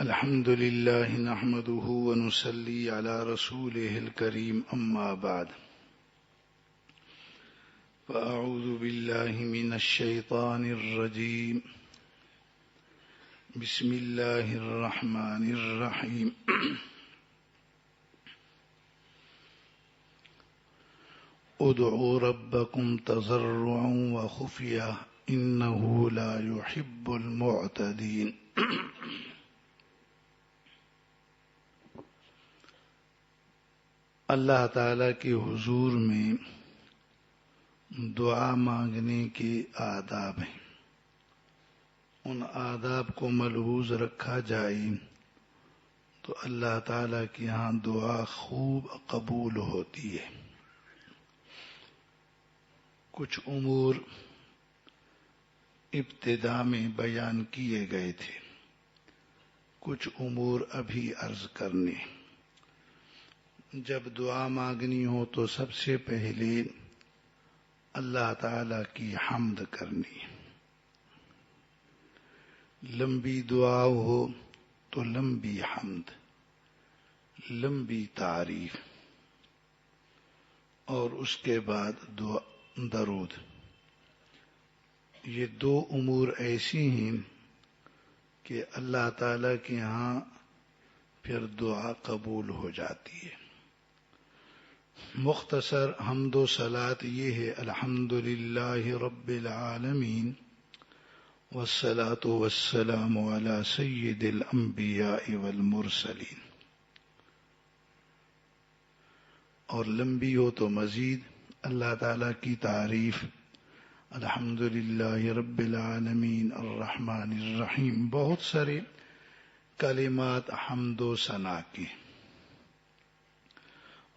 الحمد لله نحمده ونصلي على رسوله الكريم أما بعد فأعوذ بالله من الشيطان الرجيم بسم الله الرحمن الرحيم ادعوا ربكم تضرعا وخفيا إنه لا يحب المعتدين اللہ تعالیٰ کے حضور میں دعا مانگنے کے آداب ہیں. ان آداب کو ملحوظ رکھا جائے تو اللہ تعالیٰ کے ہاں دعا خوب قبول ہوتی ہے. کچھ امور ابتدا میں بیان کیے گئے تھے، کچھ امور ابھی عرض کرنے. جب دعا مانگنی ہو تو سب سے پہلے اللہ تعالی کی حمد کرنی. لمبی دعا ہو تو لمبی حمد، لمبی تعریف، اور اس کے بعد درود. یہ دو امور ایسی ہیں کہ اللہ تعالی کے ہاں پھر دعا قبول ہو جاتی ہے. مختصر حمد و صلات یہ ہے: الحمدللہ رب العالمین والصلاة والسلام علی سید الانبیاء والمرسلین. اور لمبی ہو تو مزید اللہ تعالی کی تعریف: الحمدللہ رب العالمین الرحمن الرحیم. بہت سارے کلمات حمد و ثنا کے.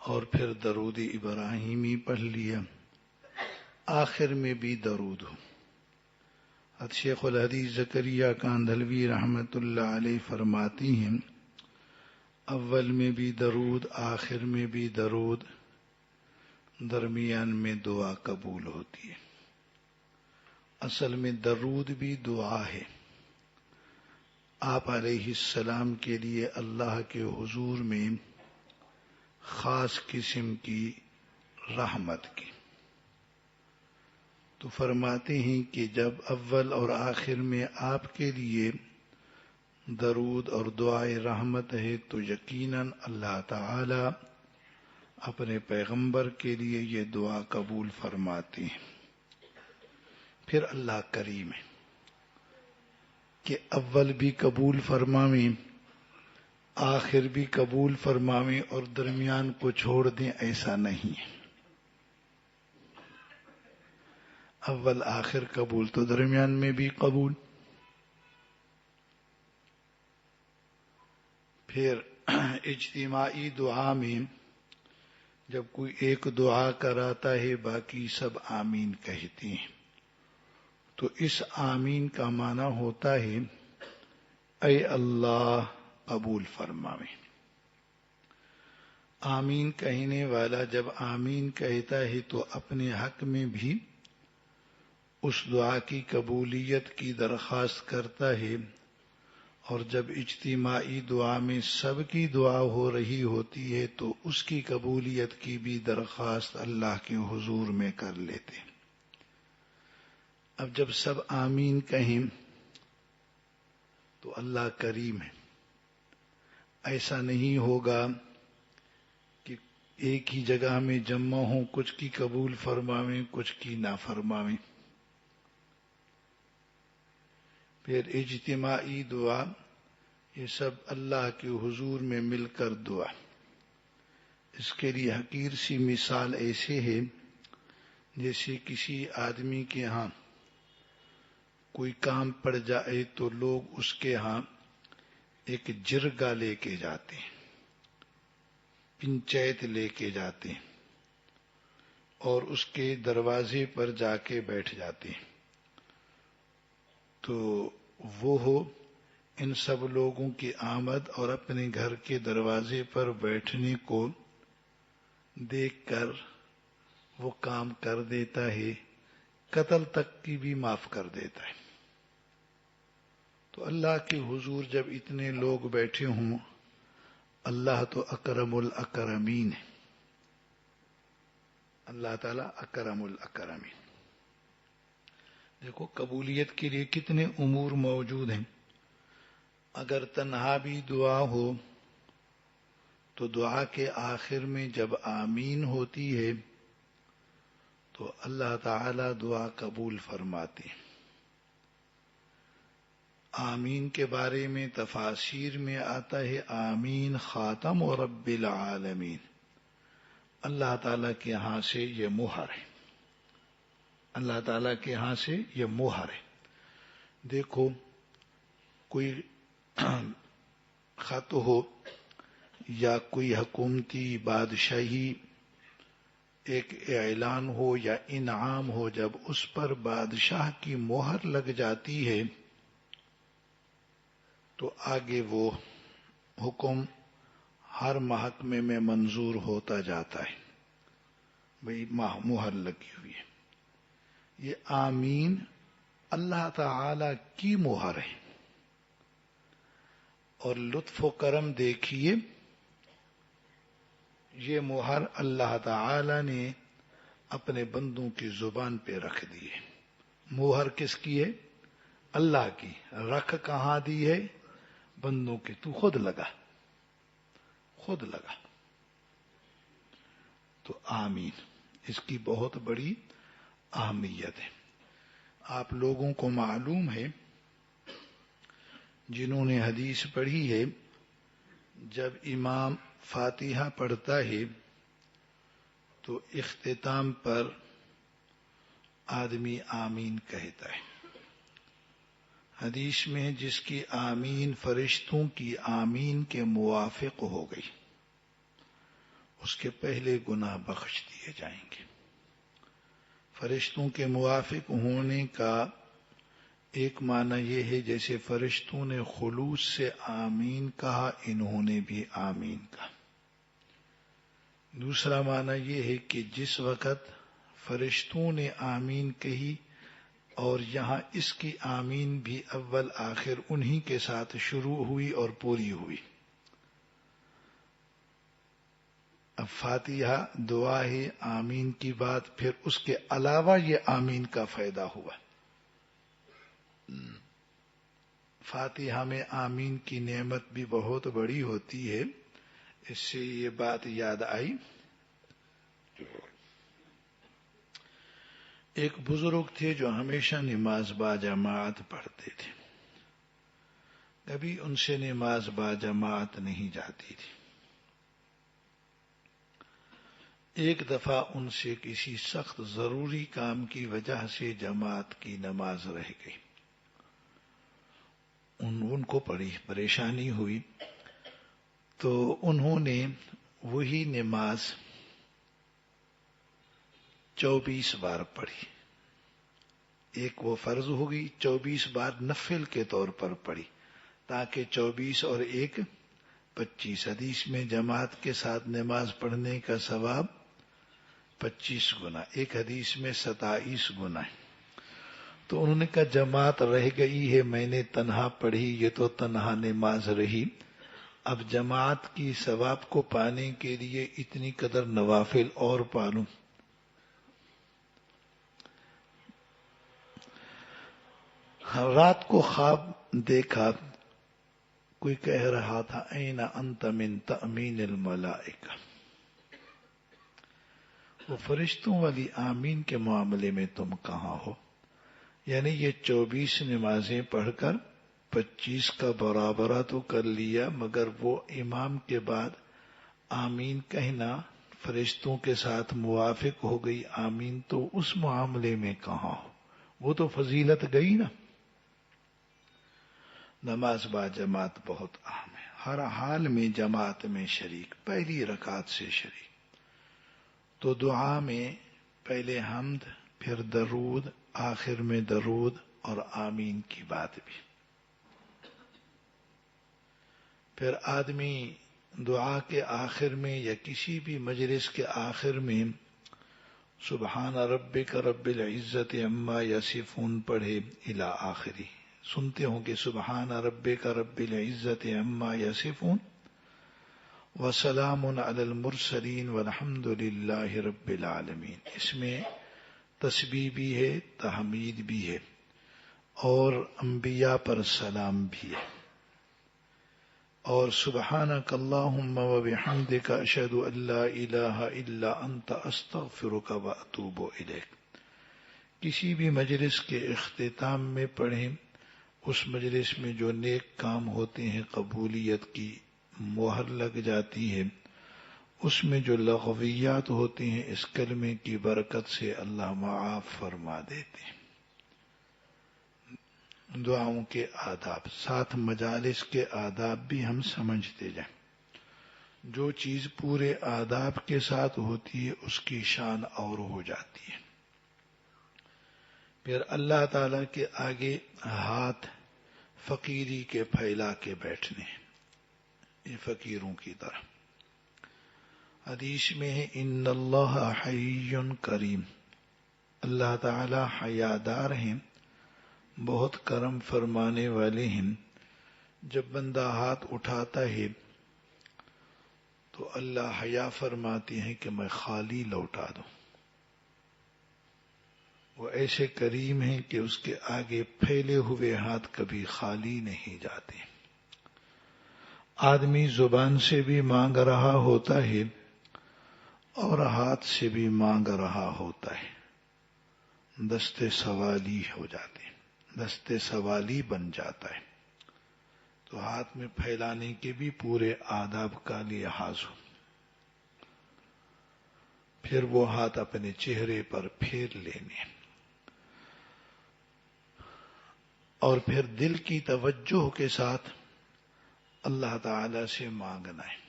اور پھر درود ابراہیمی پڑھ لیا. آخر میں بھی درود ہو. شیخ الحدیث زکریا کاندھلوی رحمت اللہ علیہ فرماتی ہیں: اول میں بھی درود، آخر میں بھی درود، درمیان میں دعا قبول ہوتی ہے. اصل میں درود بھی دعا ہے. آپ علیہ السلام کے لیے اللہ کے حضور میں خاص قسم کی رحمت کی. تو فرماتے ہیں کہ جب اول اور آخر میں آپ کے لیے درود اور دعائے رحمت ہے تو یقیناً اللہ تعالی اپنے پیغمبر کے لیے یہ دعا قبول فرماتے ہیں. پھر اللہ کریم ہے کہ اول بھی قبول فرماویں، آخر بھی قبول فرماویں، اور درمیان کو چھوڑ دیں، ایسا نہیں ہے. اول آخر قبول تو درمیان میں بھی قبول. پھر اجتماعی دعا میں جب کوئی ایک دعا کراتا ہے باقی سب آمین کہتے ہیں تو اس آمین کا معنی ہوتا ہے اے اللہ قبول فرماویں. آمین کہنے والا جب آمین کہتا ہے تو اپنے حق میں بھی اس دعا کی قبولیت کی درخواست کرتا ہے، اور جب اجتماعی دعا میں سب کی دعا ہو رہی ہوتی ہے تو اس کی قبولیت کی بھی درخواست اللہ کے حضور میں کر لیتے. اب جب سب آمین کہیں تو اللہ کریم ہے. ایسا نہیں ہوگا کہ ایک ہی جگہ میں جمع ہوں، کچھ کی قبول فرماویں کچھ کی نہ فرماویں. پھر اجتماعی دعا، یہ سب اللہ کے حضور میں مل کر دعا. اس کے لیے حقیر سی مثال ایسے ہے جیسے کسی آدمی کے ہاں کوئی کام پڑ جائے تو لوگ اس کے ہاں ایک جرگہ لے کے جاتے ہیں، پنچیت لے کے جاتے ہیں، اور اس کے دروازے پر جا کے بیٹھ جاتے ہیں. تو وہ ہو ان سب لوگوں کی آمد اور اپنے گھر کے دروازے پر بیٹھنے کو دیکھ کر وہ کام کر دیتا ہے، قتل تک کی بھی معاف کر دیتا ہے. تو اللہ کے حضور جب اتنے لوگ بیٹھے ہوں، اللہ تو اکرم الاکرمین ہے، اللہ تعالیٰ اکرم الاکرمین۔ دیکھو قبولیت کے لیے کتنے امور موجود ہیں۔ اگر تنہا بھی دعا ہو تو دعا کے آخر میں جب آمین ہوتی ہے تو اللہ تعالی دعا قبول فرماتے ہیں۔ آمین کے بارے میں تفاسیر میں آتا ہے آمین خاتم و رب العالمین، اللہ تعالیٰ کے ہاں سے یہ مہر ہے، اللہ تعالیٰ کے ہاں سے یہ مہر ہے۔ دیکھو کوئی خط ہو یا کوئی حکومتی بادشاہی ایک اعلان ہو یا انعام ہو، جب اس پر بادشاہ کی مہر لگ جاتی ہے تو آگے وہ حکم ہر محکمے میں منظور ہوتا جاتا ہے، بھئی مہر لگی ہوئی ہے۔ یہ آمین اللہ تعالی کی مہر ہے، اور لطف و کرم دیکھیے، یہ مہر اللہ تعالی نے اپنے بندوں کی زبان پہ رکھ دی ہے۔ مہر کس کی ہے؟ اللہ کی۔ رکھ کہاں دی ہے؟ بندوں کی۔ تو خود لگا، خود لگا۔ تو آمین، اس کی بہت بڑی اہمیت ہے۔ آپ لوگوں کو معلوم ہے، جنہوں نے حدیث پڑھی ہے، جب امام فاتحہ پڑھتا ہے تو اختتام پر آدمی آمین کہتا ہے۔ حدیث میں جس کی آمین فرشتوں کی آمین کے موافق ہو گئی، اس کے پہلے گناہ بخش دیے جائیں گے۔ فرشتوں کے موافق ہونے کا ایک معنی یہ ہے جیسے فرشتوں نے خلوص سے آمین کہا، انہوں نے بھی آمین کہا۔ دوسرا معنی یہ ہے کہ جس وقت فرشتوں نے آمین کہی اور یہاں اس کی آمین بھی اول آخر انہی کے ساتھ شروع ہوئی اور پوری ہوئی۔ اب فاتحہ دعا ہے، آمین کی بات، پھر اس کے علاوہ یہ آمین کا فائدہ ہوا۔ فاتحہ میں آمین کی نعمت بھی بہت بڑی ہوتی ہے، اس سے یہ بات یاد آئی۔ ایک بزرگ تھے جو ہمیشہ نماز با جماعت پڑھتے تھے، کبھی ان سے نماز با جماعت نہیں جاتی تھی۔ ایک دفعہ ان سے کسی سخت ضروری کام کی وجہ سے جماعت کی نماز رہ گئی۔ ان کو بڑی پریشانی ہوئی، تو انہوں نے وہی نماز 24 بار پڑھی۔ ایک وہ فرض ہوگی، 24 بار نفل کے طور پر پڑھی، تاکہ 24 اور 1 25۔ حدیث میں جماعت کے ساتھ نماز پڑھنے کا ثواب 25 گنا، ایک حدیث میں 27 گنا ہے۔ تو انہوں نے کہا جماعت رہ گئی ہے، میں نے تنہا پڑھی، یہ تو تنہا نماز رہی، اب جماعت کی ثواب کو پانے کے لیے اتنی قدر نوافل اور پالوں۔ رات کو خواب دیکھا، کوئی کہہ رہا تھا این انت من تأمین الملائکہ، وہ فرشتوں والی آمین کے معاملے میں تم کہاں ہو؟ یعنی یہ 24 نمازیں پڑھ کر 25 کا برابرہ تو کر لیا، مگر وہ امام کے بعد آمین کہنا فرشتوں کے ساتھ موافق ہو گئی آمین، تو اس معاملے میں کہاں ہو؟ وہ تو فضیلت گئی نا۔ نماز با جماعت بہت اہم ہے، ہر حال میں جماعت میں شریک، پہلی رکعت سے شریک۔ تو دعا میں پہلے حمد، پھر درود، آخر میں درود اور آمین کی بات بھی۔ پھر آدمی دعا کے آخر میں یا کسی بھی مجلس کے آخر میں سبحان ربک رب العزت عما یصفون پڑھے الی آخری، سنتے ہوں کہ سبحان ربک رب العزت عما یصفون وسلام علی المرسلین والحمد للہ رب العالمین. اس میں تسبیح بھی ہے، تحمید بھی ہے، اور انبیاء پر سلام بھی ہے. اور سبحانک اللہم وبحمدک اشہد ان لا الہ الا انت استغفرک واتوب الیک. کسی بھی مجلس کے اختتام میں پڑھیں، اس مجلس میں جو نیک کام ہوتے ہیں قبولیت کی مہر لگ جاتی ہے، اس میں جو لغویات ہوتی ہیں اس کلمے کی برکت سے اللہ معاف فرما دیتے ہیں. دعاؤں کے آداب، ساتھ مجالس کے آداب بھی ہم سمجھتے جائیں. جو چیز پورے آداب کے ساتھ ہوتی ہے اس کی شان اور ہو جاتی ہے. پھر اللہ تعالی کے آگے ہاتھ فقیری کے پھیلا کے بیٹھنے، یہ فقیروں کی طرح. حدیث میں ہے ان اللہ حی کریم، اللہ تعالی حیادار ہیں، بہت کرم فرمانے والے ہیں. جب بندہ ہاتھ اٹھاتا ہے تو اللہ حیا فرماتے ہیں کہ میں خالی لوٹا دوں. وہ ایسے کریم ہیں کہ اس کے آگے پھیلے ہوئے ہاتھ کبھی خالی نہیں جاتے. آدمی زبان سے بھی مانگ رہا ہوتا ہے اور ہاتھ سے بھی مانگ رہا ہوتا ہے، دستے سوالی ہو جاتے ہیں، دستے سوالی بن جاتا ہے. تو ہاتھ میں پھیلانے کے بھی پورے آداب کا لحاظ ہو. پھر وہ ہاتھ اپنے چہرے پر پھیر لینے، اور پھر دل کی توجہ کے ساتھ اللہ تعالی سے مانگنا ہے.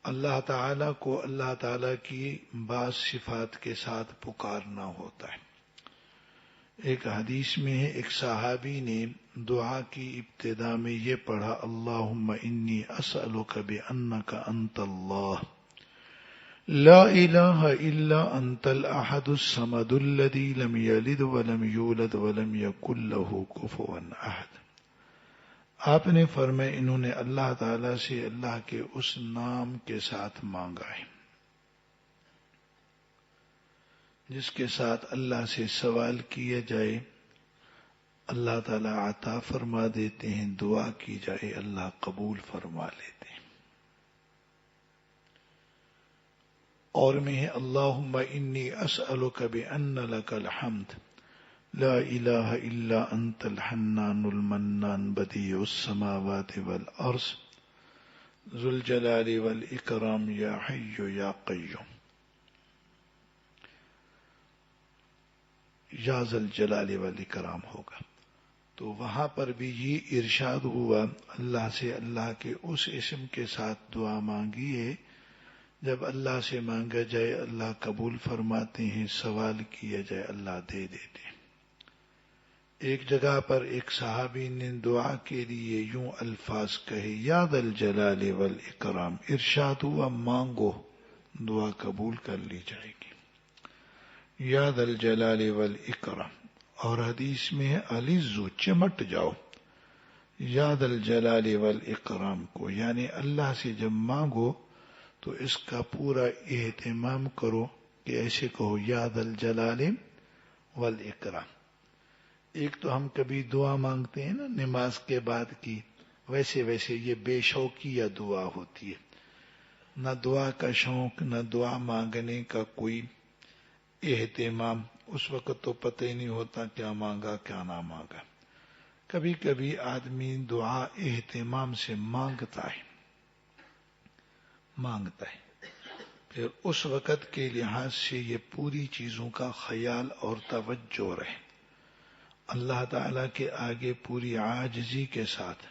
اللہ تعالی کو اللہ تعالی کی بعض صفات کے ساتھ پکارنا ہوتا ہے. ایک حدیث میں ہے ایک صحابی نے دعا کی ابتدا میں یہ پڑھا اللہم انی اسألک بانک انت اللہ لا الہ الا انت الاحد الصمد الذی لم یلد ولم یولد ولم یکن لہ کفوا احد. آپ نے فرمایا انہوں نے اللہ تعالی سے اللہ کے اس نام کے ساتھ مانگا ہے جس کے ساتھ اللہ سے سوال کیا جائے اللہ تعالیٰ عطا فرما دیتے ہیں، دعا کی جائے اللہ قبول فرما لیتے ہیں. اور میں ہے اللہم انی اسألک بان لک الحمد لا الہ الا انت الحنان المنان بدیع السماوات والارض ذو الجلال والاکرام یا حی یا قیوم یا ذل جلال والاکرام ہوگا. تو وہاں پر بھی یہ ارشاد ہوا اللہ سے اللہ کے اس اسم کے ساتھ دعا مانگیے، جب اللہ سے مانگا جائے اللہ قبول فرماتے ہیں، سوال کیا جائے اللہ دے دیتے ہیں. ایک جگہ پر ایک صحابی نے دعا کے لیے یوں الفاظ کہے یا ذا الجلال والاکرام، ارشاد ہوا مانگو دعا قبول کر لی جائے گی، یا ذا الجلال والاکرام. اور حدیث میں ہے علیزو چمٹ جاؤ یا ذا الجلال والاکرام کو، یعنی اللہ سے جب مانگو تو اس کا پورا اہتمام کرو کہ ایسے کہو یا ذا الجلال والاکرام. ایک تو ہم کبھی دعا مانگتے ہیں نا نماز کے بعد کی، ویسے یہ بے شوقیہ دعا ہوتی ہے، نہ دعا کا شوق نہ دعا مانگنے کا کوئی اہتمام. اس وقت تو پتہ ہی نہیں ہوتا کیا مانگا کیا نہ مانگا. کبھی کبھی آدمی دعا اہتمام سے مانگتا ہے پھر اس وقت کے لحاظ سے یہ پوری چیزوں کا خیال اور توجہ رہے. اللہ تعالیٰ کے آگے پوری عاجزی کے ساتھ،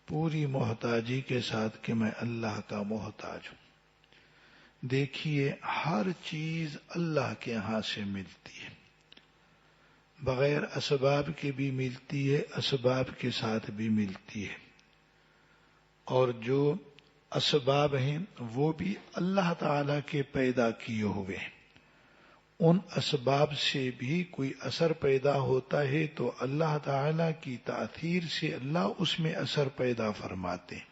پوری محتاجی کے ساتھ کہ میں اللہ کا محتاج ہوں. دیکھیے ہر چیز اللہ کے ہاں سے ملتی ہے، بغیر اسباب کے بھی ملتی ہے، اسباب کے ساتھ بھی ملتی ہے. اور جو اسباب ہیں وہ بھی اللہ تعالی کے پیدا کیے ہوئے ہیں، ان اسباب سے بھی کوئی اثر پیدا ہوتا ہے تو اللہ تعالی کی تاثیر سے اللہ اس میں اثر پیدا فرماتے ہیں۔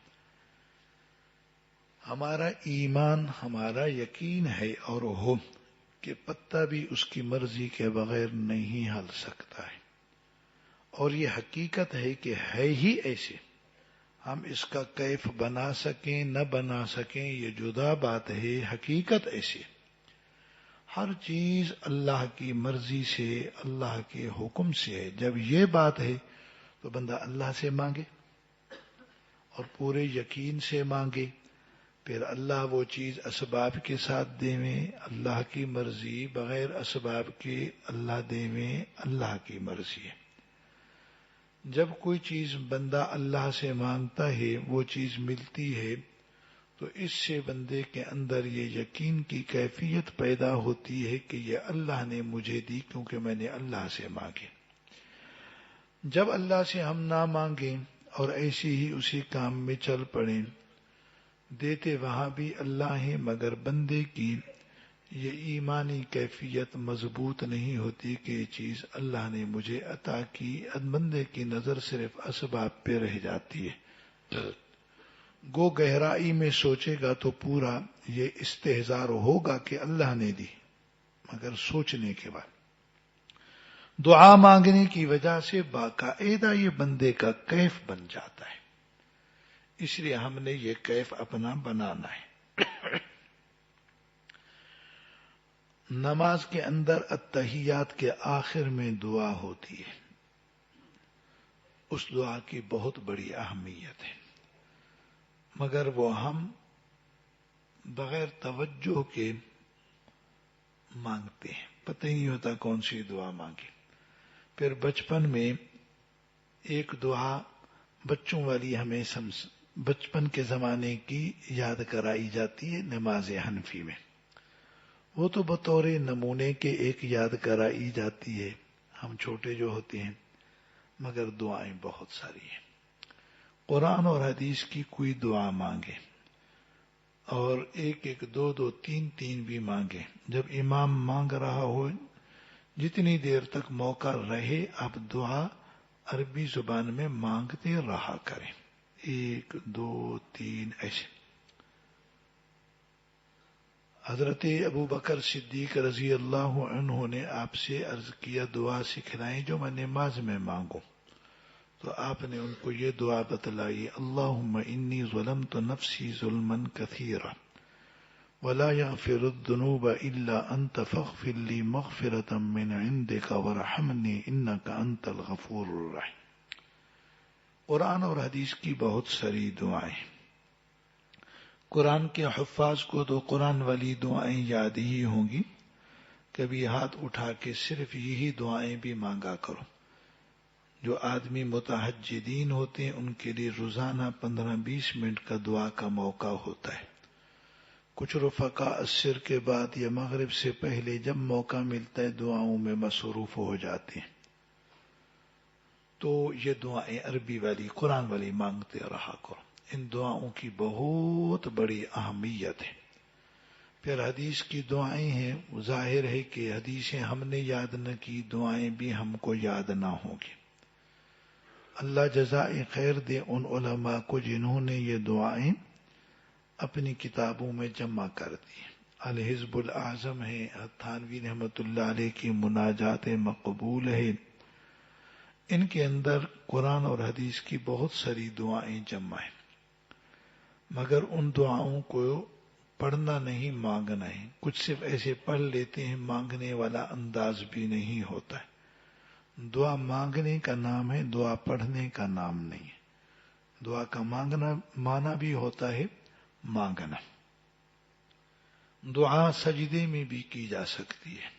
ہمارا ایمان، ہمارا یقین ہے اور ہو کہ پتہ بھی اس کی مرضی کے بغیر نہیں ہل سکتا ہے، اور یہ حقیقت ہے کہ ہے ہی ایسے۔ ہم اس کا کیف بنا سکیں نہ بنا سکیں یہ جدا بات ہے، حقیقت ایسے۔ ہر چیز اللہ کی مرضی سے، اللہ کے حکم سے ہے۔ جب یہ بات ہے تو بندہ اللہ سے مانگے اور پورے یقین سے مانگے، پھر اللہ وہ چیز اسباب کے ساتھ دیویں، اللہ کی مرضی، بغیر اسباب کے اللہ دیویں، اللہ کی مرضی ہے۔ جب کوئی چیز بندہ اللہ سے مانگتا ہے وہ چیز ملتی ہے تو اس سے بندے کے اندر یہ یقین کی کیفیت پیدا ہوتی ہے کہ یہ اللہ نے مجھے دی کیونکہ میں نے اللہ سے مانگی۔ جب اللہ سے ہم نہ مانگیں اور ایسے ہی اسی کام میں چل پڑیں، دیتے وہاں بھی اللہ ہے مگر بندے کی یہ ایمانی کیفیت مضبوط نہیں ہوتی کہ یہ چیز اللہ نے مجھے عطا کی، بندے کی نظر صرف اسباب پہ رہ جاتی ہے۔ گو گہرائی میں سوچے گا تو پورا یہ استحضار ہوگا کہ اللہ نے دی، مگر سوچنے کے بعد دعا مانگنے کی وجہ سے باقاعدہ یہ بندے کا کیف بن جاتا ہے۔ اس لیے ہم نے یہ کیف اپنا بنانا ہے۔ نماز کے اندر التحیات کے آخر میں دعا ہوتی ہے، اس دعا کی بہت بڑی اہمیت ہے، مگر وہ ہم بغیر توجہ کے مانگتے ہیں، پتہ ہی نہیں ہوتا کون سی دعا مانگے۔ پھر بچپن میں ایک دعا بچوں والی ہمیں بچپن کے زمانے کی یاد کرائی جاتی ہے نماز حنفی میں، وہ تو بطور نمونے کے ایک یاد کرائی جاتی ہے، ہم چھوٹے جو ہوتے ہیں، مگر دعائیں بہت ساری ہیں۔ قرآن اور حدیث کی کوئی دعا مانگے اور ایک ایک دو دو تین تین بھی مانگے، جب امام مانگ رہا ہو جتنی دیر تک موقع رہے آپ دعا عربی زبان میں مانگتے رہا کریں، ایک دو تین ایسے۔ حضرت ابو بکر صدیق رضی اللہ عنہ نے آپ سے عرض کیا دعا سکھلائیں جو میں نماز میں مانگوں، تو آپ نے ان کو یہ دعا بتلائی، اللہم انی ظلمت نفسی ظلما کثیرا ولا یغفر الذنوب الا انت فاغفر لی مغفرۃ من عندک وارحمنی انک انت الغفور الرحیم۔ قرآن اور حدیث کی بہت ساری دعائیں، قرآن کے حفاظ کو تو قرآن والی دعائیں یاد ہی ہوں گی، کبھی ہاتھ اٹھا کے صرف یہی دعائیں بھی مانگا کرو۔ جو آدمی متہجدین ہوتے ہیں ان کے لیے روزانہ 15-20 منٹ کا دعا کا موقع ہوتا ہے۔ کچھ رفقا عصر کے بعد یا مغرب سے پہلے جب موقع ملتا ہے دعاؤں میں مصروف ہو جاتے ہیں، تو یہ دعائیں عربی والی قرآن والی مانگتے رہا کرو، ان دعاؤں کی بہت بڑی اہمیت ہے۔ پھر حدیث کی دعائیں ہیں، ظاہر ہے کہ حدیثیں ہم نے یاد نہ کی، دعائیں بھی ہم کو یاد نہ ہوں گی۔ اللہ جزائے خیر دے ان علماء کو جنہوں نے یہ دعائیں اپنی کتابوں میں جمع کر دی۔ الحزب الاعظم ہے، تھانوی رحمۃ اللہ علیہ کی مناجات مقبول ہے، ان کے اندر قرآن اور حدیث کی بہت ساری دعائیں جمع ہیں، مگر ان دعاؤں کو پڑھنا نہیں مانگنا ہے۔ کچھ صرف ایسے پڑھ لیتے ہیں، مانگنے والا انداز بھی نہیں ہوتا ہے۔ دعا مانگنے کا نام ہے، دعا پڑھنے کا نام نہیں ہے۔ دعا کا مانگنا معنی بھی ہوتا ہے مانگنا۔ دعا سجدے میں بھی کی جا سکتی ہے،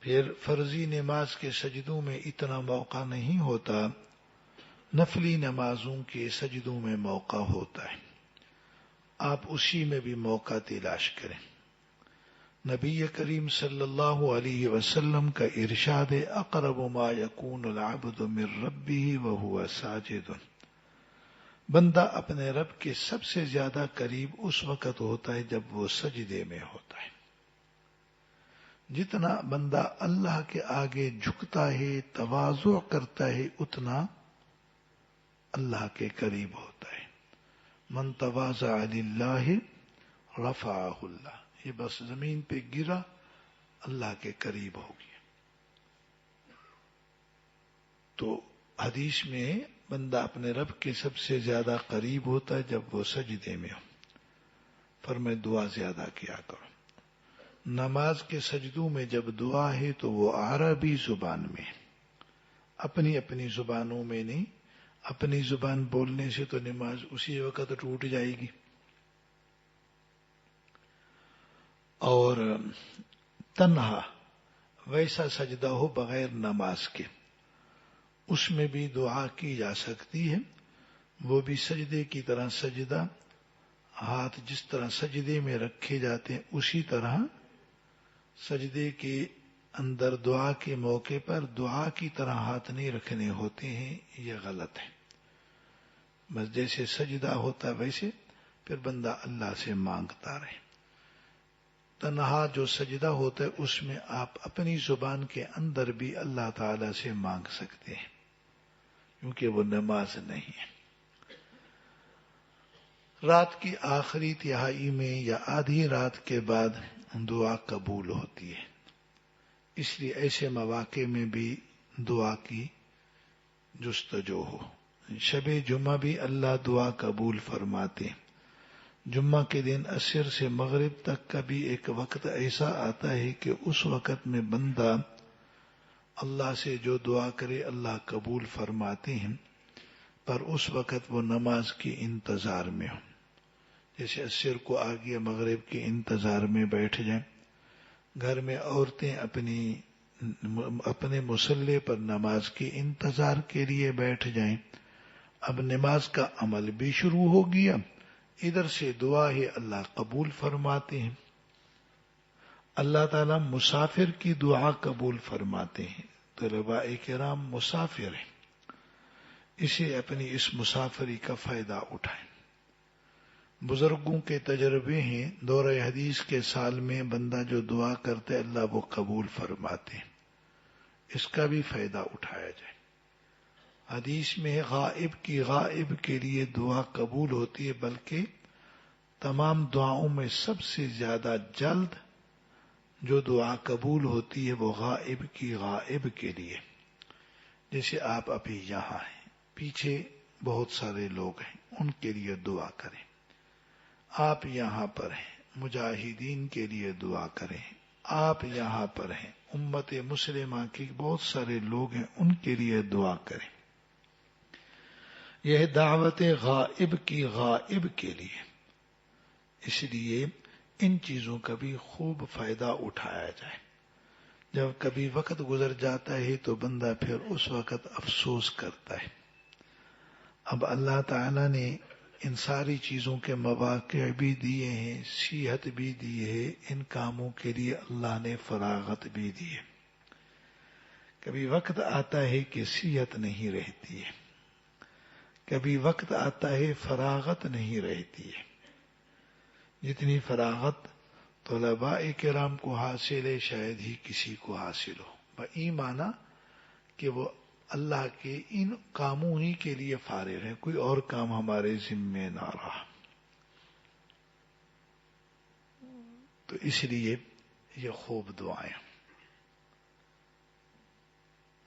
پھر فرضی نماز کے سجدوں میں اتنا موقع نہیں ہوتا، نفلی نمازوں کے سجدوں میں موقع ہوتا ہے، آپ اسی میں بھی موقع تلاش کریں۔ نبی کریم صلی اللہ علیہ وسلم کا ارشاد اقرب ما یکون العبد من ربہ وہو ساجد، بندہ اپنے رب کے سب سے زیادہ قریب اس وقت ہوتا ہے جب وہ سجدے میں ہوتا ہے۔ جتنا بندہ اللہ کے آگے جھکتا ہے، تواضع کرتا ہے، اتنا اللہ کے قریب ہوتا ہے. من تواضع للہ رفعہ اللہ. یہ بس زمین پہ گرا، اللہ کے قریب ہو گیا. تو حدیث میں بندہ اپنے رب کے سب سے زیادہ قریب ہوتا ہے جب وہ سجدے میں ہو. فرمائے دعا زیادہ کیا کرو. نماز کے سجدوں میں جب دعا ہے تو وہ عربی زبان میں، اپنی اپنی زبانوں میں نہیں. اپنی زبان بولنے سے تو نماز اسی وقت ٹوٹ جائے گی. اور تنہا ویسا سجدہ ہو بغیر نماز کے، اس میں بھی دعا کی جا سکتی ہے. وہ بھی سجدے کی طرح سجدہ، ہاتھ جس طرح سجدے میں رکھے جاتے ہیں اسی طرح سجدے کے اندر دعا کے موقع پر دعا کی طرح ہاتھ نہیں رکھنے ہوتے ہیں. یہ غلط ہے. بس جیسے سجدہ ہوتا ویسے پھر بندہ اللہ سے مانگتا رہے. تنہا جو سجدہ ہوتا ہے اس میں آپ اپنی زبان کے اندر بھی اللہ تعالی سے مانگ سکتے ہیں، کیونکہ وہ نماز نہیں ہے. رات کی آخری تہائی میں یا آدھی رات کے بعد دعا قبول ہوتی ہے. اس لیے ایسے مواقع میں بھی دعا کی جستجو ہو. شب جمعہ بھی اللہ دعا قبول فرماتے. جمعہ کے دن عصر سے مغرب تک کا بھی ایک وقت ایسا آتا ہے کہ اس وقت میں بندہ اللہ سے جو دعا کرے اللہ قبول فرماتے ہیں، پر اس وقت وہ نماز کے انتظار میں ہو. جیسے عصر کو آ گیا، مغرب کے انتظار میں بیٹھ جائیں. گھر میں عورتیں اپنے مصلے پر نماز کے انتظار کے لیے بیٹھ جائیں. اب نماز کا عمل بھی شروع ہو گیا، ادھر سے دعا ہے اللہ قبول فرماتے ہیں. اللہ تعالیٰ مسافر کی دعا قبول فرماتے ہیں. طلباء کرام مسافر ہیں، اسے اپنی اس مسافری کا فائدہ اٹھائیں. بزرگوں کے تجربے ہیں، دورہ حدیث کے سال میں بندہ جو دعا کرتے اللہ وہ قبول فرماتے ہیں. اس کا بھی فائدہ اٹھایا جائے. حدیث میں غائب کے لیے دعا قبول ہوتی ہے، بلکہ تمام دعاؤں میں سب سے زیادہ جلد جو دعا قبول ہوتی ہے وہ غائب کے لیے. جیسے آپ ابھی یہاں ہیں، پیچھے بہت سارے لوگ ہیں، ان کے لیے دعا کریں. آپ یہاں پر ہیں، مجاہدین کے لیے دعا کریں. آپ یہاں پر ہیں، امت مسلمہ کے بہت سارے لوگ ہیں، ان کے لیے دعا کریں. یہ دعوت غائب کے لیے. اس لیے ان چیزوں کا بھی خوب فائدہ اٹھایا جائے. جب کبھی وقت گزر جاتا ہے تو بندہ پھر اس وقت افسوس کرتا ہے. اب اللہ تعالیٰ نے ان ساری چیزوں کے مواقع بھی دیے ہیں، صحت بھی دی ہے، ان کاموں کے لیے اللہ نے فراغت بھی دی ہے. کبھی وقت آتا ہے کہ صحت نہیں رہتی ہے، کبھی وقت آتا ہے فراغت نہیں رہتی ہے. جتنی فراغت طلباء کرام کو حاصل ہے شاید ہی کسی کو حاصل ہو. بایمانہ کہ وہ اللہ کے ان کاموں ہی کے لیے فارغ ہے، کوئی اور کام ہمارے ذمے نہ رہا. تو اس لیے یہ خوب دعائیں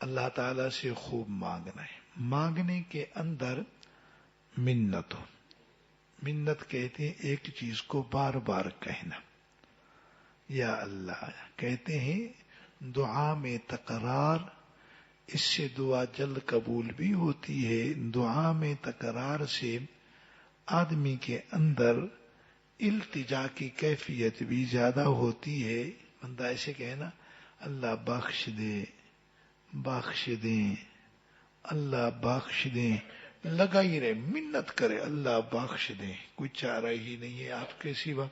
اللہ تعالی سے خوب مانگنا ہے. مانگنے کے اندر منت ہو. منت کہتے ہیں ایک چیز کو بار بار کہنا. یا اللہ کہتے ہیں دعا میں تکرار، اس سے دعا جلد قبول بھی ہوتی ہے. دعا میں تکرار سے آدمی کے اندر التجا کی کیفیت بھی زیادہ ہوتی ہے. بندہ ایسے کہنا اللہ بخش دے، بخش دیں، اللہ بخش دیں، لگا ہی رہے، منت کرے اللہ بخش دیں. کوئی چارہ ہی نہیں ہے آپ کے سوا.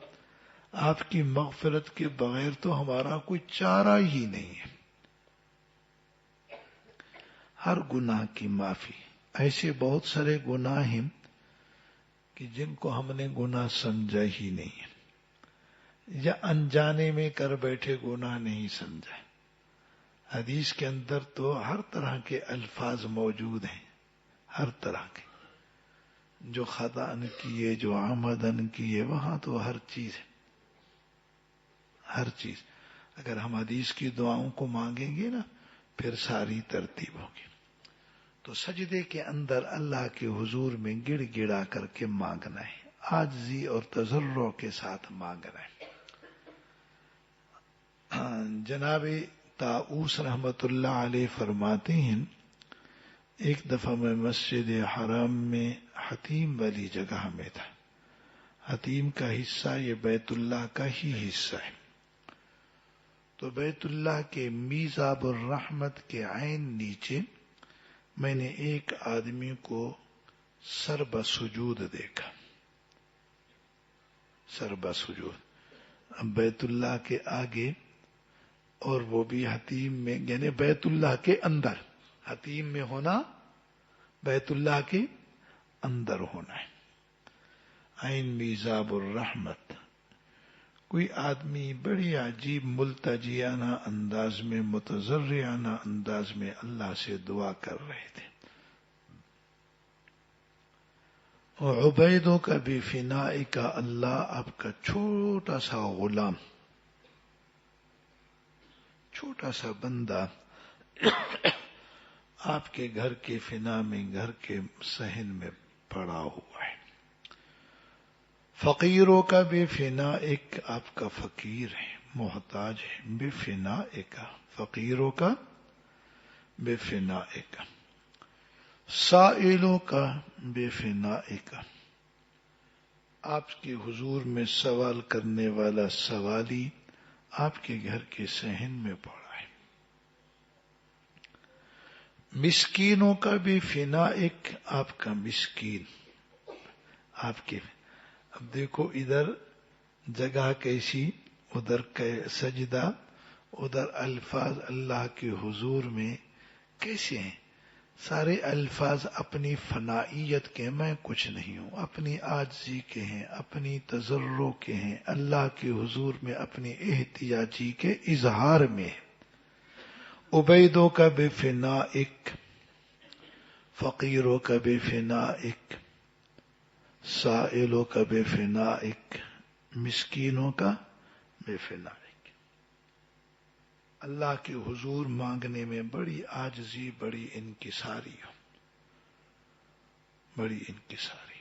آپ کی مغفرت کے بغیر تو ہمارا کوئی چارہ ہی نہیں ہے. ہر گناہ کی معافی. ایسے بہت سارے گناہ ہیں کہ جن کو ہم نے گناہ سمجھا ہی نہیں ہے، یا انجانے میں کر بیٹھے گناہ نہیں سمجھا. حدیث کے اندر تو ہر طرح کے الفاظ موجود ہیں، ہر طرح کے، جو خطأً کیے، جو عمدن کیے، وہاں تو ہر چیز ہے، ہر چیز. اگر ہم حدیث کی دعاؤں کو مانگیں گے نا پھر ساری ترتیب ہوگی. تو سجدے کے اندر اللہ کے حضور میں گڑ گڑا کر کے مانگنا ہے، عاجزی اور تضرع کے ساتھ مانگنا ہے. جناب طاؤس رحمت اللہ علیہ فرماتے ہیں ایک دفعہ میں مسجد حرام میں حتیم والی جگہ میں تھا. حتیم کا حصہ یہ بیت اللہ کا ہی حصہ ہے. تو بیت اللہ کے میزاب الرحمت کے عین نیچے میں نے ایک آدمی کو سر بسجود دیکھا، سر بسجود. اب بیت اللہ کے آگے اور وہ بھی حتیم میں، یعنی بیت اللہ کے اندر، حتیم میں ہونا بیت اللہ کے اندر ہونا ہے. عین میزاب الرحمت. کوئی آدمی بڑی عجیب ملتجیانہ انداز میں، متضرعانہ انداز میں اللہ سے دعا کر رہے تھے. عبیدوں کا بھی فنائی کا، اللہ آپ کا چھوٹا سا غلام، چھوٹا سا بندہ آپ کے گھر کے فنا میں، گھر کے صحن میں پڑا ہوا ہے. فقیروں کا بے فنا ایک، آپ کا فقیر ہے، محتاج ہے. بے فنا ایک، فقیروں کا بے فنا ایک. سائلوں کا بے فنا ایک، آپ کے حضور میں سوال کرنے والا سوالی آپ کے گھر کے صحن میں پڑا ہے. مسکینوں کا بھی فنا ایک، آپ کا مسکین، آپ کے. اب دیکھو ادھر جگہ کیسی، ادھر سجدہ، ادھر الفاظ اللہ کے حضور میں کیسے ہیں. سارے الفاظ اپنی فنائیت کے، میں کچھ نہیں ہوں، اپنی عاجزی کے ہیں، اپنی تضرع کے ہیں، اللہ کے حضور میں اپنی احتیاجی کے اظہار میں. عبیدوں کا بے فنا ایک، فقیروں کا بے فنا ایک، سائلوں کا بے فنا ایک، مسکینوں کا بے فنا ایک. اللہ کے حضور مانگنے میں بڑی عاجزی، بڑی انکساری، بڑی انکساری.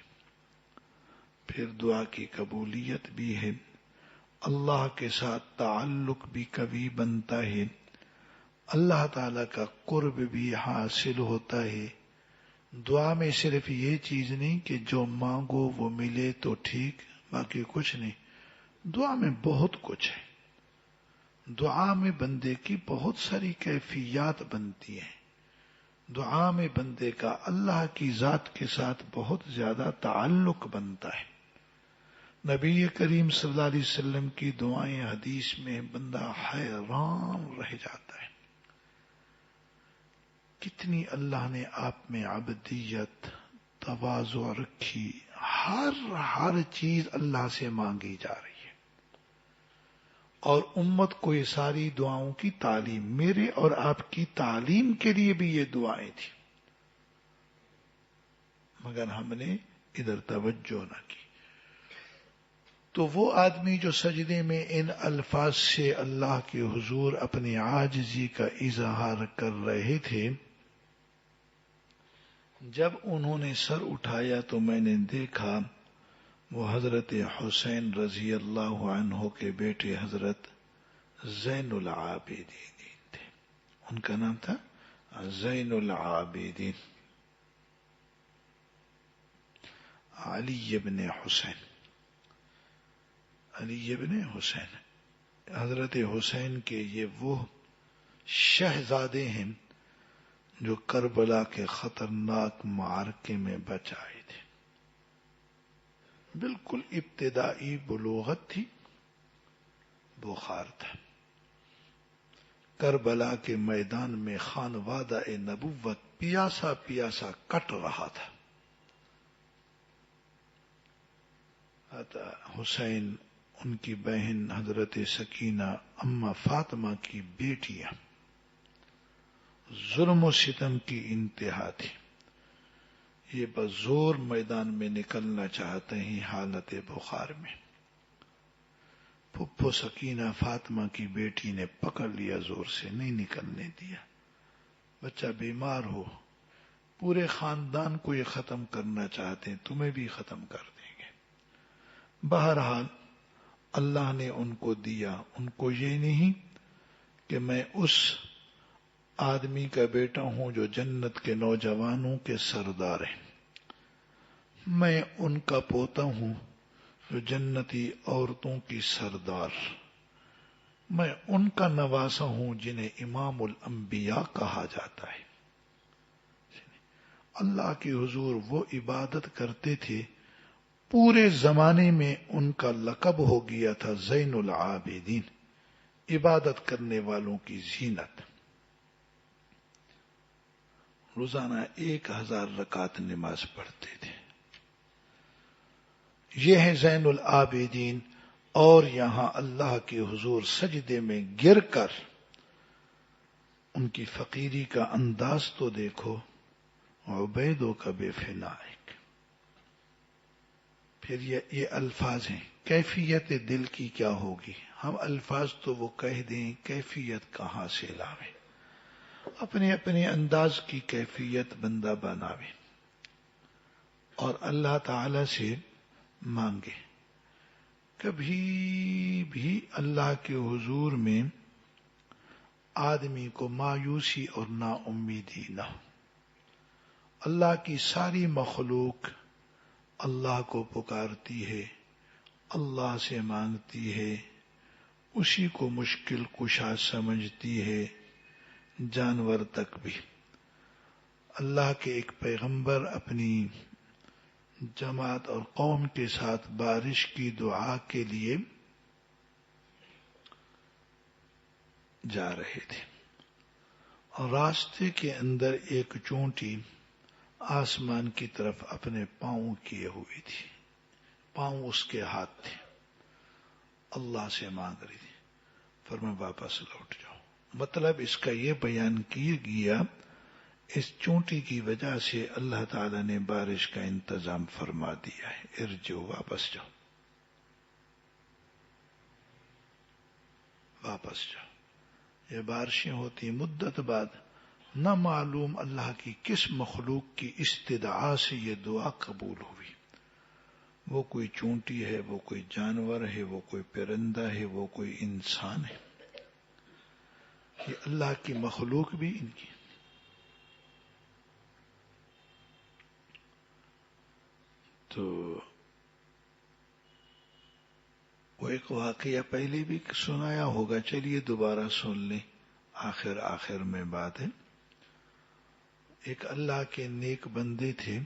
پھر دعا کی قبولیت بھی ہے، اللہ کے ساتھ تعلق بھی کبھی بنتا ہے، اللہ تعالی کا قرب بھی حاصل ہوتا ہے. دعا میں صرف یہ چیز نہیں کہ جو مانگو وہ ملے تو ٹھیک، باقی کچھ نہیں. دعا میں بہت کچھ ہے. دعا میں بندے کی بہت ساری کیفیات بنتی ہیں. دعا میں بندے کا اللہ کی ذات کے ساتھ بہت زیادہ تعلق بنتا ہے. نبی کریم صلی اللہ علیہ وسلم کی دعائیں حدیث میں بندہ حیران رہ جاتا ہے. کتنی اللہ نے آپ میں عبدیت، تواضع رکھی. ہر چیز اللہ سے مانگی جا رہی ہے. اور امت کو یہ ساری دعاؤں کی تعلیم، میرے اور آپ کی تعلیم کے لیے بھی یہ دعائیں تھیں، مگر ہم نے ادھر توجہ نہ کی. تو وہ آدمی جو سجدے میں ان الفاظ سے اللہ کے حضور اپنی عاجزی کا اظہار کر رہے تھے، جب انہوں نے سر اٹھایا تو میں نے دیکھا وہ حضرت حسین رضی اللہ عنہ کے بیٹے حضرت زین العابدین تھے. ان کا نام تھا زین العابدین، علی ابن حسین. علی ابن حسین، حضرت حسین کے یہ وہ شہزادے ہیں جو کربلا کے خطرناک معرکے میں بچ آئے تھے. بالکل ابتدائی بلوغت تھی، بخار تھا. کربلا کے میدان میں خانوادہ نبوت پیاسا پیاسا کٹ رہا تھا. حسین ان کی بہن حضرت سکینہ اماں فاطمہ کی بیٹیاں ظلم و ستم کی انتہا تھی. یہ بزور میدان میں نکلنا چاہتے ہیں حالت بخار میں. پھپھو سکینہ فاطمہ کی بیٹی نے پکڑ لیا زور سے، نہیں نکلنے دیا. بچہ بیمار ہو، پورے خاندان کو یہ ختم کرنا چاہتے ہیں، تمہیں بھی ختم کر دیں گے. بہرحال اللہ نے ان کو دیا. ان کو یہ نہیں کہ میں اس آدمی کا بیٹا ہوں جو جنت کے نوجوانوں کے سردار ہیں، میں ان کا پوتا ہوں جو جنتی عورتوں کی سردار، میں ان کا نواسا ہوں جنہیں امام الانبیاء کہا جاتا ہے. اللہ کے حضور وہ عبادت کرتے تھے، پورے زمانے میں ان کا لقب ہو گیا تھا زین العابدین، عبادت کرنے والوں کی زینت. روزانہ 1000 رکعت نماز پڑھتے تھے. یہ ہے زین العابدین. اور یہاں اللہ کے حضور سجدے میں گر کر ان کی فقیری کا انداز تو دیکھو، عبیدوں کا بے فنائک. پھر یہ الفاظ ہیں، کیفیت دل کی کیا ہوگی؟ ہم الفاظ تو وہ کہہ دیں، کیفیت کہاں سے لاویں؟ اپنے اپنے انداز کی کیفیت بندہ بناوے اور اللہ تعالی سے مانگے. کبھی بھی اللہ کے حضور میں آدمی کو مایوسی اور نا امیدی نہ ہو. اللہ کی ساری مخلوق اللہ کو پکارتی ہے، اللہ سے مانگتی ہے، اسی کو مشکل کشا سمجھتی ہے، جانور تک بھی. اللہ کے ایک پیغمبر اپنی جماعت اور قوم کے ساتھ بارش کی دعا کے لیے جا رہے تھے، اور راستے کے اندر ایک چونٹی آسمان کی طرف اپنے پاؤں کیے ہوئی تھی، پاؤں اس کے ہاتھ تھے، اللہ سے مانگ رہی تھی. فرمایا واپس لوٹ جاؤ. مطلب اس کا یہ بیان کیا گیا، اس چونٹی کی وجہ سے اللہ تعالی نے بارش کا انتظام فرما دیا ہے. ارجو، واپس جاؤ، واپس جاؤ. یہ بارشیں ہوتی مدت بعد، نہ معلوم اللہ کی کس مخلوق کی استدعا سے یہ دعا قبول ہوئی. وہ کوئی چونٹی ہے، وہ کوئی جانور ہے، وہ کوئی پرندہ ہے، وہ کوئی انسان ہے. یہ اللہ کی مخلوق بھی ان کی. تو وہ ایک واقعہ پہلے بھی سنایا ہوگا، چلیے دوبارہ سن لیں، آخر میں بات ہے. ایک اللہ کے نیک بندے تھے،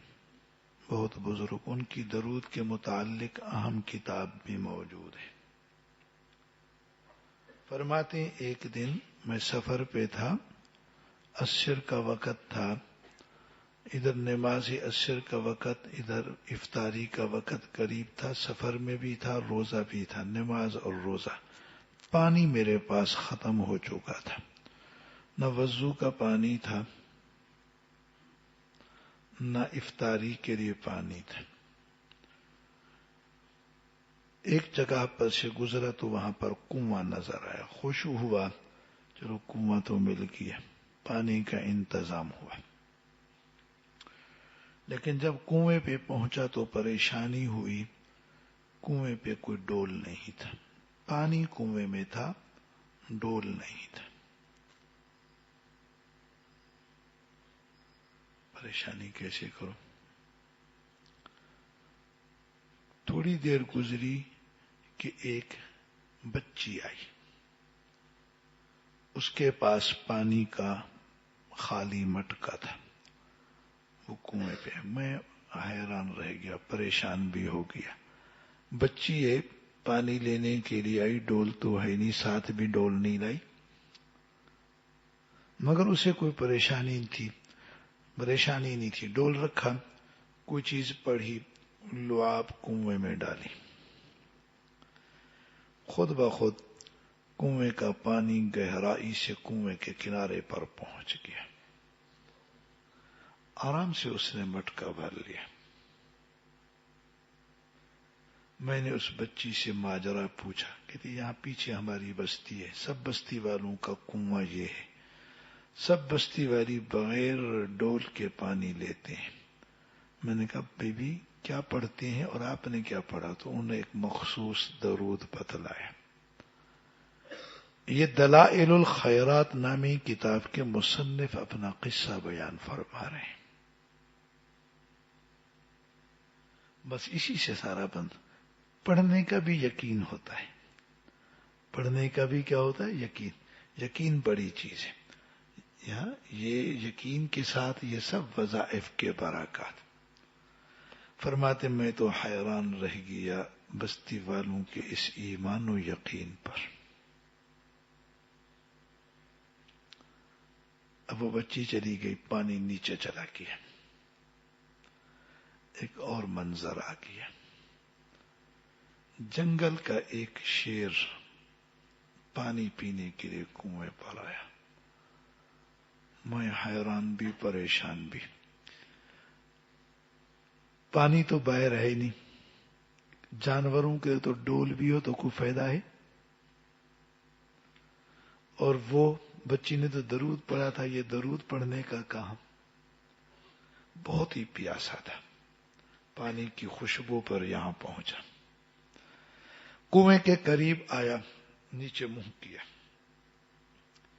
بہت بزرگ، ان کی درود کے متعلق اہم کتاب بھی موجود ہے. فرماتے ہیں ایک دن میں سفر پہ تھا، عصر کا وقت تھا، ادھر نماز عصر کا وقت، ادھر افطاری کا وقت قریب تھا، سفر میں بھی تھا، روزہ بھی تھا، نماز اور روزہ. پانی میرے پاس ختم ہو چکا تھا، نہ وضو کا پانی تھا، نہ افطاری کے لیے پانی تھا. ایک جگہ پر سے گزرا تو وہاں پر کنواں نظر آیا، خوش ہوا، چلو کنواں تو مل گیا، پانی کا انتظام ہوا. لیکن جب کنویں پہ پہنچا تو پریشانی ہوئی، کنویں پہ کوئی ڈول نہیں تھا. پانی کنویں میں تھا، ڈول نہیں تھا. پریشانی کیسے کرو؟ تھوڑی دیر گزری کہ ایک بچی آئی، اس کے پاس پانی کا خالی مٹکا تھا، وہ کنویں پہ. میں حیران رہ گیا، پریشان بھی ہو گیا. بچی ہے، پانی لینے کے لیے آئی، ڈول تو ہے نہیں، ساتھ بھی ڈول نہیں لائی. مگر اسے کوئی پریشانی نہیں تھی. ڈول رکھا، کوئی چیز پڑھی، لعاب کنویں میں ڈالی. خود بخود کنویں کا پانی گہرائی سے کنویں کے کنارے پر پہنچ گیا. آرام سے اس نے مٹکا بھر لیا. میں نے اس بچی سے ماجرا پوچھا. کہتی یہاں پیچھے ہماری بستی ہے، سب بستی والوں کا کنواں یہ ہے، سب بستی والی بغیر ڈول کے پانی لیتے ہیں. میں نے کہا بیبی کیا پڑھتے ہیں اور آپ نے کیا پڑھا؟ تو انہوں نے ایک مخصوص درود بتلایا. یہ دلائل الخیرات نامی کتاب کے مصنف اپنا قصہ بیان فرما رہے ہیں. بس اسی سے سارا بند. پڑھنے کا بھی یقین ہوتا ہے، پڑھنے کا بھی کیا ہوتا ہے؟ یقین. یقین بڑی چیز ہے. یہاں یہ یقین کے ساتھ یہ سب وظائف کے برکات. فرماتے میں تو حیران رہ گیا بستی والوں کے اس ایمان و یقین پر. اب وہ بچی چلی گئی، پانی نیچے چلا گیا. ایک اور منظر آ گیا. جنگل کا ایک شیر پانی پینے کے لیے کنویں پر آیا. میں حیران بھی پریشان بھی. پانی تو باہر ہے ہی نہیں، جانوروں کے تو ڈول بھی ہو تو کوئی فائدہ ہے. اور وہ بچی نے تو درود پڑھا تھا، یہ درود پڑھنے کا کام. بہت ہی پیاسا تھا، پانی کی خوشبو پر یہاں پہنچا، کنویں کے قریب آیا، نیچے منہ کیا.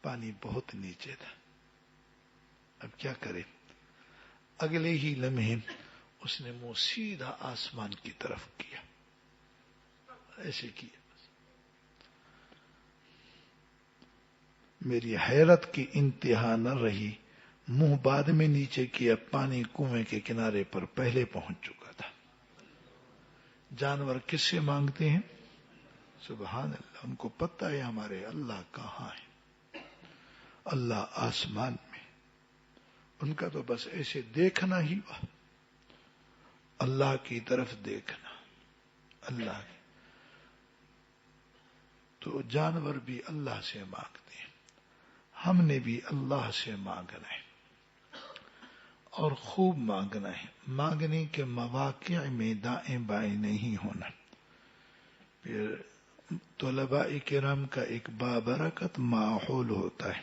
پانی بہت نیچے تھا. اب کیا کرے؟ اگلے ہی لمحے اس نے منہ سیدھا آسمان کی طرف کیا، ایسے کیا. میری حیرت کی انتہا نہ رہی. منہ بعد میں نیچے کیا، پانی کنویں کے کنارے پر پہلے پہنچ چکا تھا. جانور کس سے مانگتے ہیں؟ سبحان اللہ. ان کو پتہ ہے ہمارے اللہ کہاں ہے. اللہ آسمان میں. ان کا تو بس ایسے دیکھنا ہی ہوا، اللہ کی طرف دیکھنا. اللہ کی تو جانور بھی اللہ سے مانگتے ہیں، ہم نے بھی اللہ سے مانگنا ہے اور خوب مانگنا ہے. مانگنے کے مواقع میں دائیں بائیں نہیں ہونا. پھر طلباء کرام کا ایک بابرکت ماحول ہوتا ہے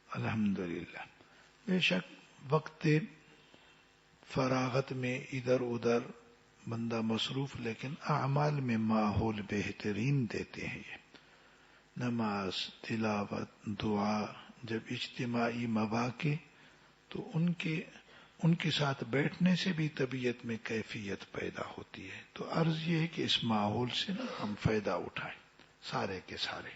الحمدللہ. بے شک وقت فراغت میں ادھر ادھر بندہ مصروف، لیکن اعمال میں ماحول بہترین دیتے ہیں. یہ نماز، تلاوت، دعا، جب اجتماعی مواقع تو ان کے ساتھ بیٹھنے سے بھی طبیعت میں کیفیت پیدا ہوتی ہے. تو عرض یہ ہے کہ اس ماحول سے نا ہم فائدہ اٹھائیں سارے کے سارے.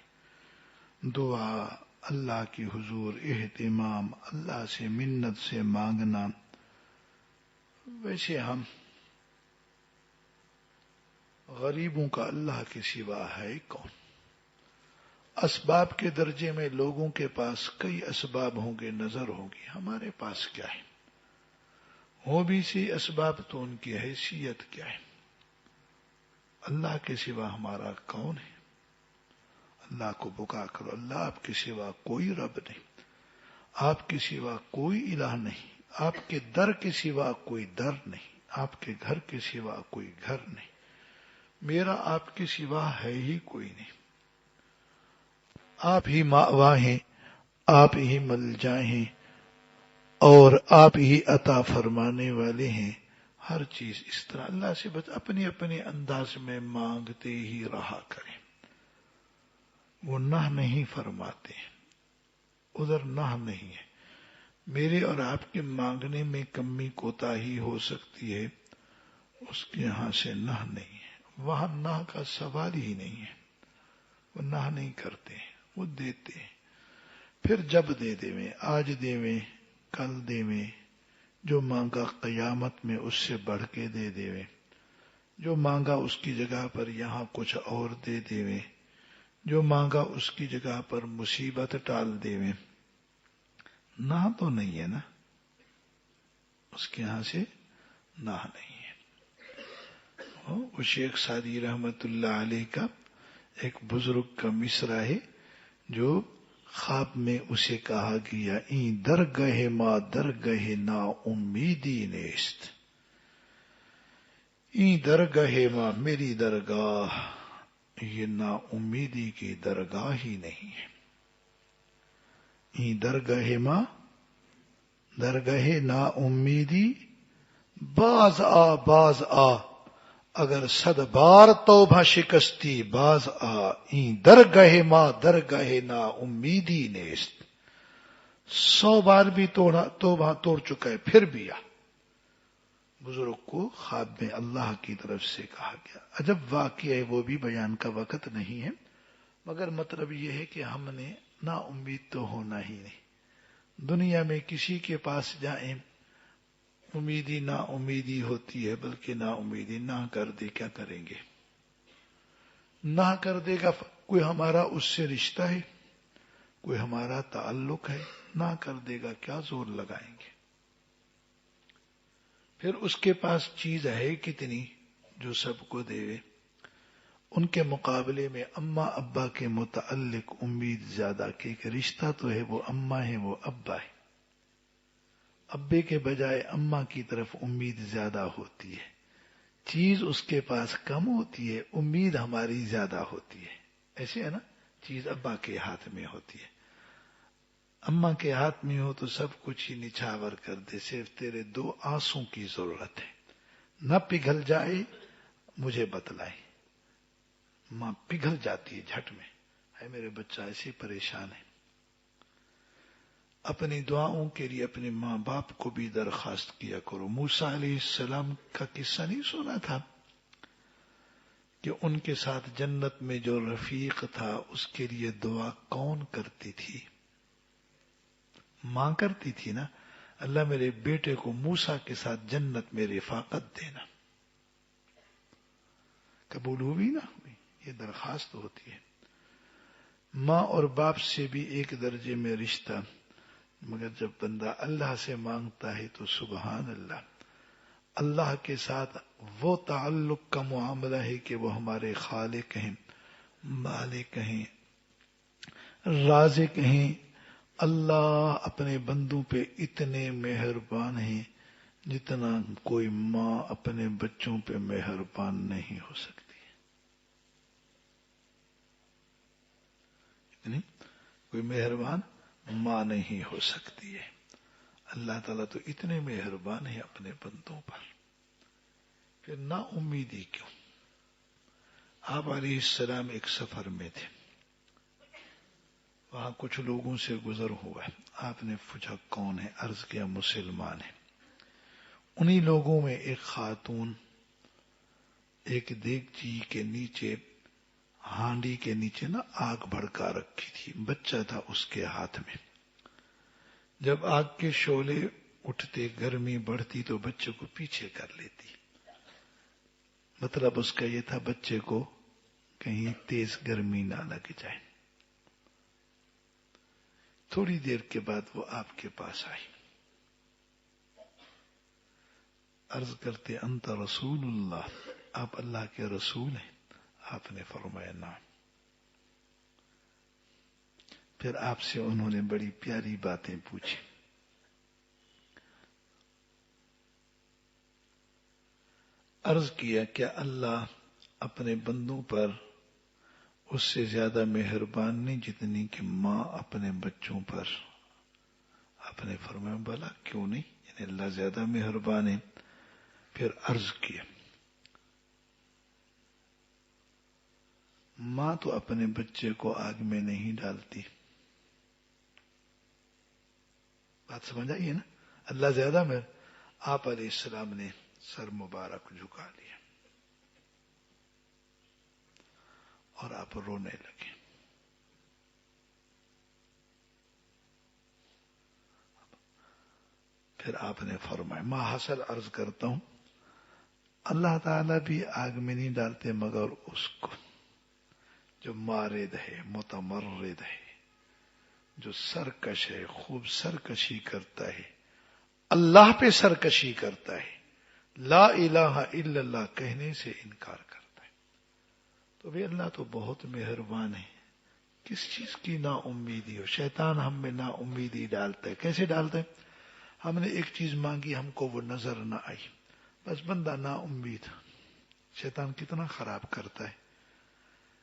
دعا، اللہ کی حضور اہتمام، اللہ سے منت سے مانگنا. ویسے ہم غریبوں کا اللہ کے سوا ہے کون؟ اسباب کے درجے میں لوگوں کے پاس کئی اسباب ہوں گے، نظر ہوگی. ہمارے پاس کیا ہے؟ ہو بھی سی اسباب تو ان کی حیثیت کیا ہے؟ اللہ کے سوا ہمارا کون ہے؟ اللہ کو پکار کرو. اللہ آپ کے سوا کوئی رب نہیں، آپ کے سوا کوئی الہ نہیں، آپ کے در کے سوا کوئی در نہیں، آپ کے گھر کے سوا کوئی گھر نہیں. میرا آپ کے سوا ہے ہی کوئی نہیں. آپ ہی مأوا ہیں، آپ ہی ملجا ہیں اور آپ ہی عطا فرمانے والے ہیں. ہر چیز اس طرح اللہ سے بس اپنے اپنے انداز میں مانگتے ہی رہا کریں. وہ نہ نہیں فرماتے، ادھر نہ نہیں ہے. میرے اور آپ کے مانگنے میں کمی کوتاہی ہو سکتی ہے، اس کے یہاں سے نہ نہیں ہے. وہاں نہ کا سوال ہی نہیں ہے. وہ نہ نہیں کرتے ہیں، وہ دیتے ہیں. پھر جب دے دیویں، آج دیویں، کل دیویں. جو مانگا قیامت میں اس سے بڑھ کے دے دیویں. جو مانگا اس کی جگہ پر یہاں کچھ اور دے دیویں. جو مانگا اس کی جگہ پر مصیبت ٹال دیویں. نہ تو نہیں ہے نا، اس کے یہاں سے نہ نہیں ہے. وہ شیخ سعدی رحمت اللہ علیہ کا ایک بزرگ کا مصرع ہے جو خواب میں اسے کہا گیا این درگہ ما درگہ نا امیدی نیست، این درگہ ما میری درگاہ یہ نا امیدی کی درگاہ ہی نہیں ہے. این درگہ ما درگہ نا امیدی، باز آ اگر 100 بار توبہ شکستی باز آ، این درگہ ما درگہ نا امیدی نیست. 100 بار بھی توبہ توڑ چکا ہے پھر بھی آ. بزرگ کو خواب میں اللہ کی طرف سے کہا گیا. عجب واقعہ ہے، وہ بھی بیان کا وقت نہیں ہے، مگر مطلب یہ ہے کہ ہم نے نا امید تو ہونا ہی نہیں. دنیا میں کسی کے پاس جائیں امیدی نا امیدی ہوتی ہے، بلکہ نا امیدی نہ کر دے کیا کریں گے؟ نہ کر دے گا. کوئی ہمارا اس سے رشتہ ہے، کوئی ہمارا تعلق ہے، نہ کر دے گا کیا زور لگائیں گے؟ پھر اس کے پاس چیز ہے کتنی جو سب کو دے، ان کے مقابلے میں اماں ابا کے متعلق امید زیادہ، کہ رشتہ تو ہے وہ اماں ہے وہ ابا ہے. ابے کے بجائے اماں کی طرف امید زیادہ ہوتی ہے. چیز اس کے پاس کم ہوتی ہے، امید ہماری زیادہ ہوتی ہے. ایسے ہے نا، چیز ابا کے ہاتھ میں ہوتی ہے، اماں کے ہاتھ میں ہو تو سب کچھ ہی نچھاور کر دے. صرف تیرے 2 آنسوں کی ضرورت ہے، نہ پگھل جائے مجھے بتلائے. ماں پگھل جاتی ہے جھٹ میں، ہے میرے بچہ ایسے پریشان ہے. اپنی دعاؤں کے لیے اپنے ماں باپ کو بھی درخواست کیا کرو. موسیٰ علیہ السلام کا قصہ نہیں سنا تھا کہ ان کے ساتھ جنت میں جو رفیق تھا اس کے لیے دعا کون کرتی تھی؟ ماں کرتی تھی نا. اللہ میرے بیٹے کو موسیٰ کے ساتھ جنت میں رفاقت دینا. قبول ہوئی نہ ہوئی، یہ درخواست ہوتی ہے. ماں اور باپ سے بھی ایک درجے میں رشتہ، مگر جب بندہ اللہ سے مانگتا ہے تو سبحان اللہ، اللہ کے ساتھ وہ تعلق کا معاملہ ہے کہ وہ ہمارے خالق ہیں، مالک ہیں، رازق ہیں. اللہ اپنے بندوں پہ اتنے مہربان ہیں جتنا کوئی ماں اپنے بچوں پہ مہربان نہیں ہو سکتی. اتنی کوئی مہربان ماں نہیں ہو سکتی ہے. اللہ تعالیٰ تو اتنے مہربان ہے اپنے بندوں پر. پھر نا امیدی کیوں؟ آپ علیہ السلام ایک سفر میں تھے، وہاں کچھ لوگوں سے گزر ہوا. آپ نے پوچھا کون ہے؟ عرض کیا مسلمان ہے. انہی لوگوں میں ایک خاتون ایک دیگچی کے نیچے، ہانڈی کے نیچے نا آگ بھڑکا رکھی تھی. بچہ تھا اس کے ہاتھ میں. جب آگ کے شعلے اٹھتے، گرمی بڑھتی تو بچے کو پیچھے کر لیتی. مطلب اس کا یہ تھا بچے کو کہیں تیز گرمی نہ لگ جائے. تھوڑی دیر کے بعد وہ آپ کے پاس آئی. عرض کرتے انت رسول اللہ، آپ اللہ کے رسول ہیں؟ آپ نے فرمایا نعم. پھر آپ سے انہوں نے بڑی پیاری باتیں پوچھی. عرض کیا کیا اللہ اپنے بندوں پر اس سے زیادہ مہربان نہیں جتنی کہ ماں اپنے بچوں پر؟ آپ نے فرمایا بلا کیوں نہیں، یعنی اللہ زیادہ مہربان ہے. پھر عرض کیا ماں تو اپنے بچے کو آگ میں نہیں ڈالتی. بات سمجھ آئیے نا، اللہ زیادہ آپ علیہ السلام نے سر مبارک جھکا لیا اور آپ رونے لگے. پھر آپ نے فرمایا ماں حسن عرض کرتا ہوں اللہ تعالیٰ بھی آگ میں نہیں ڈالتے مگر اس کو جو مارد ہے، متمرد ہے، جو سرکش ہے، خوب سرکشی کرتا ہے، اللہ پہ سرکشی کرتا ہے، لا الہ الا اللہ کہنے سے انکار کرتا ہے. تو بھی اللہ تو بہت مہربان ہے. کس چیز کی نا امیدی ہو. شیطان ہم میں نا امیدی ڈالتا ہے. کیسے ڈالتا ہے؟ ہم نے ایک چیز مانگی، ہم کو وہ نظر نہ آئی، بس بندہ نا امید. شیطان کتنا خراب کرتا ہے.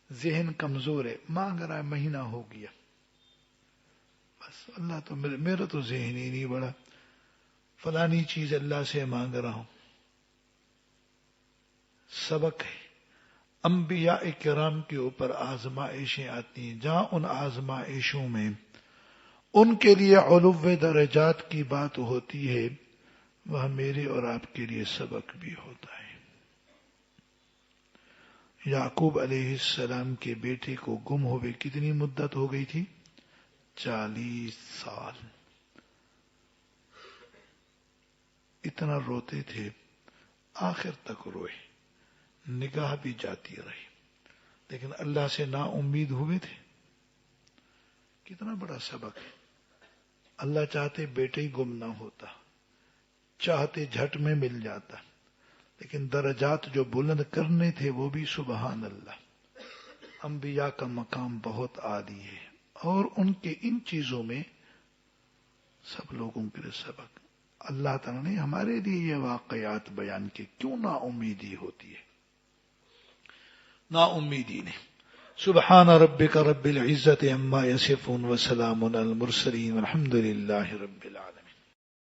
ذہن کمزور ہے، مانگ رہا ہے، مہینہ ہو گیا، بس اللہ تو میرا تو ذہن ہی نہیں بڑا، فلانی چیز اللہ سے مانگ رہا ہوں. سبق ہے انبیاء کرام کے اوپر آزمائشیں آتی ہیں، جہاں ان آزمائشوں میں ان کے لیے علو درجات کی بات ہوتی ہے، وہ میرے اور آپ کے لیے سبق بھی ہوتا ہے. یعقوب علیہ السلام کے بیٹے کو گم ہوئے کتنی مدت ہو گئی تھی؟ 40 سال. اتنا روتے تھے، آخر تک روئے، نگاہ بھی جاتی رہی، لیکن اللہ سے نا امید ہوئے تھے. کتنا بڑا سبق ہے. اللہ چاہتے بیٹے ہی گم نہ ہوتا، چاہتے جھٹ میں مل جاتا، لیکن درجات جو بلند کرنے تھے وہ بھی سبحان اللہ. انبیاء کا مقام بہت عالی ہے، اور ان کے ان چیزوں میں سب لوگوں کے لیے سبق. اللہ تعالیٰ نے ہمارے لیے یہ واقعات بیان کی، کیوں نا امیدی ہوتی ہے. نا امیدی نے. سبحان ربک رب العزت عما یصفون وسلام علی المرسلین والحمد للہ رب العالمین.